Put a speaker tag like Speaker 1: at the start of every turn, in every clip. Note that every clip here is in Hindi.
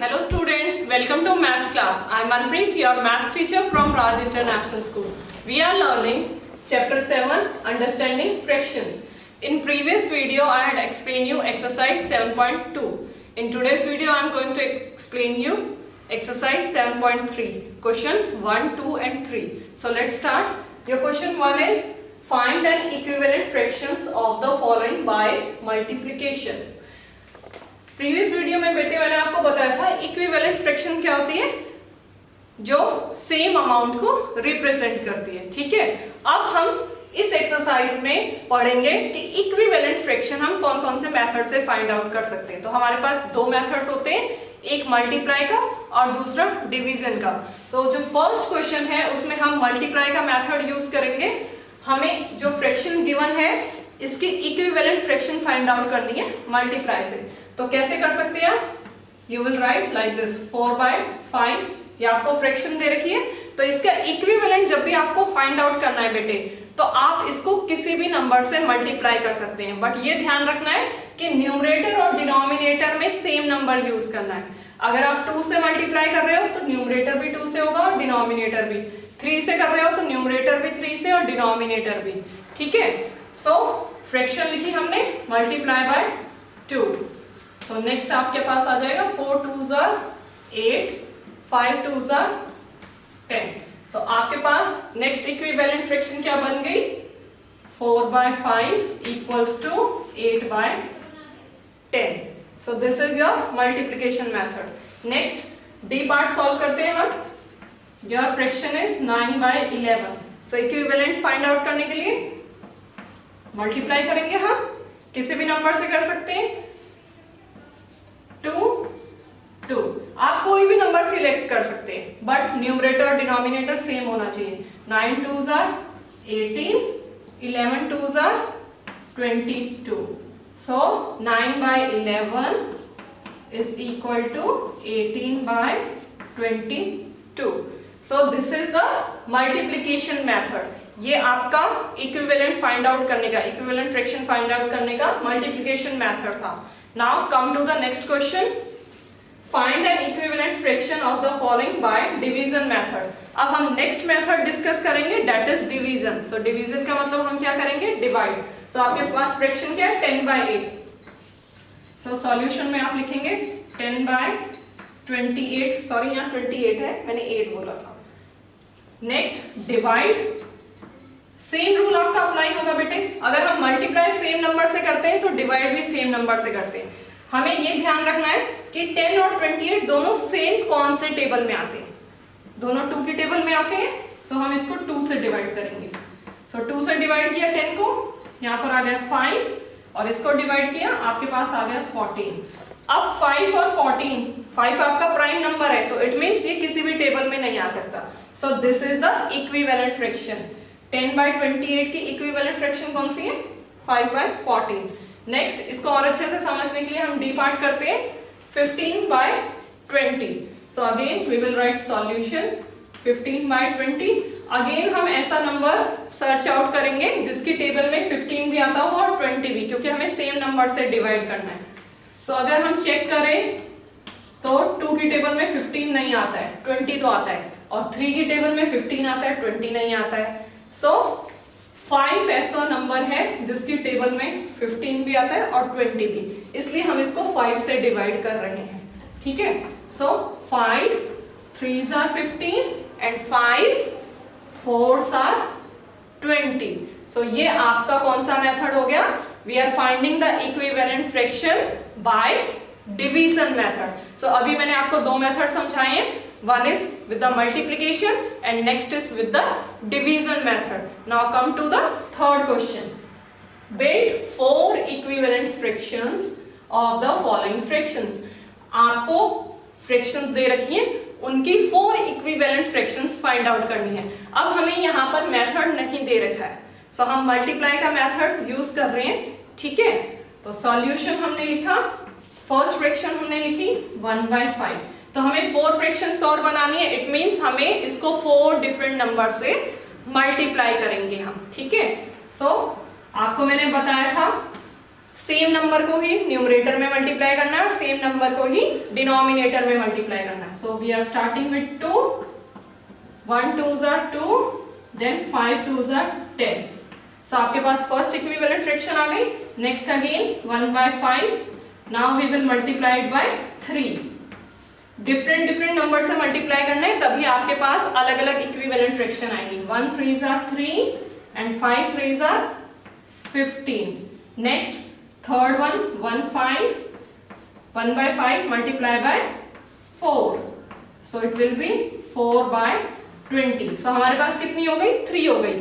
Speaker 1: Hello students, welcome to maths class. I am Manpreet, your maths teacher from Raj International School. We are learning chapter 7, understanding fractions. In previous video I had explained you exercise 7.2. In today's video I am going to explain you exercise 7.3, question 1, 2 and 3. So let's start. Your question 1 is find an equivalent fractions of the following by multiplication. Previous video में बेटे मैंने आपको बताया था इक्विवेलेंट फ्रैक्शन क्या होती है, जो सेम अमाउंट को रिप्रेजेंट करती है. ठीक है, अब हम इस एक्सरसाइज में पढ़ेंगे कि इक्विवेलेंट फ्रैक्शन हम कौन कौन से मेथड से फाइंड आउट कर सकते हैं. तो हमारे पास दो मेथड्स होते हैं, एक मल्टीप्लाई का और दूसरा डिवीजन का. तो जो फर्स्ट क्वेश्चन है उसमें हम मल्टीप्लाई का मेथड यूज करेंगे. हमें जो फ्रैक्शन गिवन है इसकी इक्विवेलेंट फ्रैक्शन फाइंड आउट करनी है मल्टीप्लाई से. तो कैसे कर सकते हैं आप? You will write like this 4/5. ये आपको फ्रैक्शन दे रखी है, तो इसका इक्विवेलेंट जब भी आपको फाइंड आउट करना है बेटे, तो आप इसको किसी भी नंबर से मल्टीप्लाई कर सकते हैं. बट ये ध्यान रखना है कि न्यूमरेटर और डिनोमिनेटर में सेम नंबर यूज करना है. अगर आप 2 से मल्टीप्लाई कर रहे हो तो न्यूमरेटर भी 2 से होगा और डिनोमिनेटर भी. 3 से कर रहे हो तो न्यूमरेटर भी 3 से और डिनोमिनेटर भी. ठीक है, सो फ्रैक्शन लिखी हमने मल्टीप्लाई बाय 2. सो नेक्स्ट आपके पास आ जाएगा 4 2s are 8, 5 2s are 10. So आपके पास नेक्स्ट इक्विवेलेंट फ्रैक्शन क्या बन गई? 4/5 equals to 8/10. So this is your multiplication method. Next D part solve करते हैं हम. Your fraction is 9/11. So equivalent find out करने के लिए मल्टीप्लाई करेंगे. हम किसी भी नंबर से कर सकते हैं. 2 आप कोई भी नंबर सिलेक्ट कर सकते हैं, बट न्यूमरेटर और डिनोमिनेटर सेम होना चाहिए. 9 2s are 18, 11 2s are 22. So 9/11 is equal to 18/22. So this is the multiplication method. ये आपका इक्विवेलेंट फाइंड आउट करने का, इक्विवेलेंट फ्रैक्शन फाइंड आउट करने का मल्टीप्लिकेशन मेथड था. Now come to the next question. Find an equivalent fraction of the following by division method. अब हम next method डिस्कस करेंगे, that is division. So division का मतलब हम क्या करेंगे? Divide. So आपके पास फ्रैक्शन क्या है? 10/8. So solution में आप लिखेंगे 10/28. सॉरी यहाँ 28 है, मैंने 8 बोला था. Next divide. सेम रूल आपका अप्लाई होगा बेटे. अगर हम मल्टीप्लाई सेम नंबर से करते हैं तो डिवाइड भी सेम नंबर से करते हैं. हमें ये ध्यान रखना है कि 10 और 28 दोनों सेम कौन से टेबल में आते हैं? दोनों 2 की टेबल में आते हैं. सो हम इसको 2 से डिवाइड करेंगे. सो 2 से डिवाइड किया 10 को, यहाँ पर आ गया 5 और इसको डिवाइड किया, आपके पास आ गया 14. अब 5 और 14, 5 आपका प्राइम नंबर है तो इट मीन्स ये किसी भी टेबल में नहीं आ सकता. सो this is the equivalent fraction. 10/28 की इक्विवेलेंट फ्रैक्शन कौन सी है? 5/14. नेक्स्ट इसको और अच्छे से समझने के लिए हम डी पार्ट करते हैं. 15/20. So again we will write solution 15/20. Again हम ऐसा नंबर सर्च आउट करेंगे जिसकी टेबल में 15 भी आता हो और 20 भी, क्योंकि हमें सेम नंबर से डिवाइड करना है. सो अगर हम चेक करें तो 2 की टेबल में 15 नहीं आता है, 20 तो आता है, और 3 की टेबल में 15 आता है, 20 नहीं आता है. सो 5 ऐसा नंबर है जिसकी टेबल में 15 भी आता है और 20 भी, इसलिए हम इसको 5 से डिवाइड कर रहे हैं. ठीक है, सो 5 3s are 15 and 5 4s are 20. सो ये आपका कौन सा मेथड हो गया? We are finding the equivalent fraction by division method. So अभी मैंने आपको दो मेथड समझाए हैं. One is with the multiplication and next is with the division method. Now come to the third question. Build 4 equivalent fractions of the following fractions. आपको fractions दे रखी हैं, उनकी 4 equivalent fractions find out करनी है. अब हमें यहाँ पर method नहीं दे रखा है, so हम multiply का method use कर रहे हैं. ठीक है, तो solution हमने लिखा, first fraction हमने लिखी 1/5. तो हमें 4 फ्रैक्शंस और बनानी है. इट मींस हमें इसको 4 डिफरेंट नंबर से मल्टीप्लाई करेंगे हम. ठीक है, सो आपको मैंने बताया था सेम नंबर को ही न्यूमरेटर में मल्टीप्लाई करना है और सेम नंबर को ही डिनोमिनेटर में मल्टीप्लाई करना है. So we are starting with 2, 1 2s are 2, then 5 2s are 10. So आपके पास फर्स्ट इक्विवेलेंट फ्रैक्शन आ गई. Next again 1/5. Now we will multiply it by 3. Different number से मल्टीप्लाई करना है, तभी आपके पास अलग अलग इक्विवेलेंट फ्रैक्शन आएंगी. 1 3s are 3 and 5 3s are 15. Next third one 1/5 multiply by 4. So it will be 4/20. सो हमारे पास कितनी हो गई? 3 हो गई.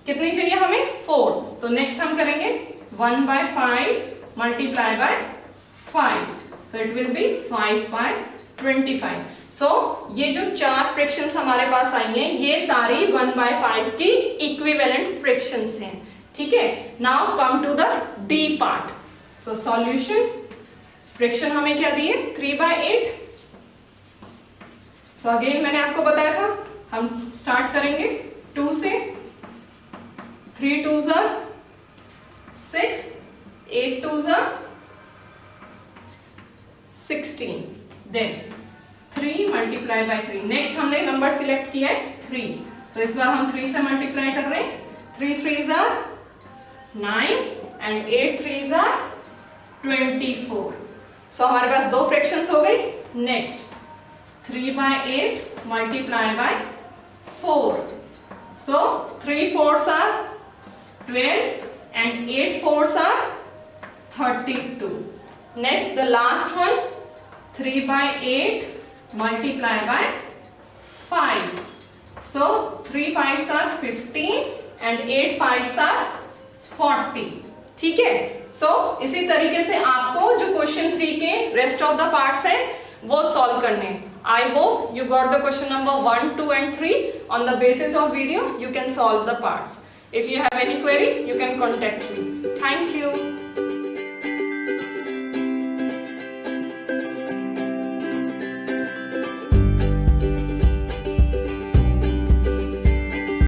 Speaker 1: कितनी चाहिए हमें? 4. तो नेक्स्ट हम करेंगे 1/5 multiply by 5. So it will be 5/25. सो ये जो 4 फ्रैक्शंस हमारे पास आई हैं, ये सारी 1/5 की इक्विवेलेंट फ्रैक्शंस हैं. ठीक है. Now come to the D part. So solution. Fraction हमें क्या दिए? 3/8. सो अगेन मैंने आपको बताया था, हम स्टार्ट करेंगे 2 से. 3 2s are 6, 8 2s are 16. Then 3 multiply by 3. Next हमने नंबर सिलेक्ट किया है 3. सो इस बार हम 3 से मल्टीप्लाई कर रहे हैं. 3 3s are 9 and 8 3s are 24. सो हमारे पास 2 फ्रैक्शंस हो गई. Next 3/8 multiply by 4. So 3 4s are 12 and 8 4s are 32. Next the last one 3/8 multiply by 5. So 3 5s are 15 and 8 5s are 40. ठीक है. सो इसी तरीके से आपको जो क्वेश्चन 3 के रेस्ट ऑफ द पार्ट्स हैं वो सॉल्व करने हैं. I hope you got the question number 1, 2 and 3. On the basis of video, you can solve the parts. If you have any query, you can contact me. Thank you.